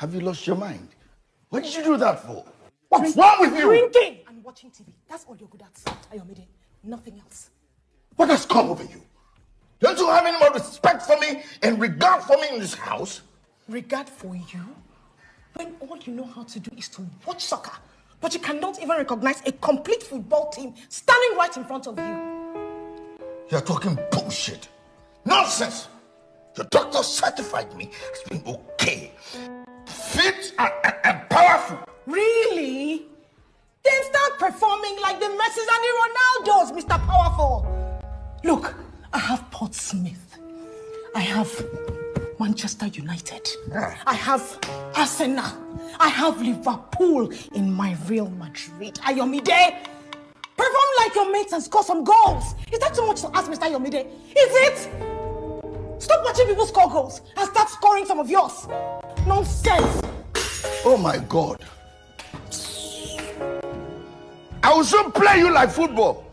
Have you lost your mind? What did you do that for? What's wrong with you? Drinking and watching TV. That's all you're good at, Ayomide. Nothing else. What has come over you? Don't you have any more respect for me and regard for me in this house? Regard for you? When all you know how to do is to watch soccer, but you cannot even recognize a complete football team standing right in front of you. You're talking bullshit. Nonsense. Your doctor certified me as being okay. Fit and powerful. Really? Then start performing like the Messis and the Ronaldos, Mr. Powerful. Look, I have Portsmouth. I have Manchester United. I have Arsenal. I have Liverpool in my Real Madrid. Ayomide, perform like your mates and score some goals. Is that too much to ask, Mr. Ayomide? Is it? Stop watching people score goals and start scoring some of yours. Nonsense. Oh my God. I will soon play you like football.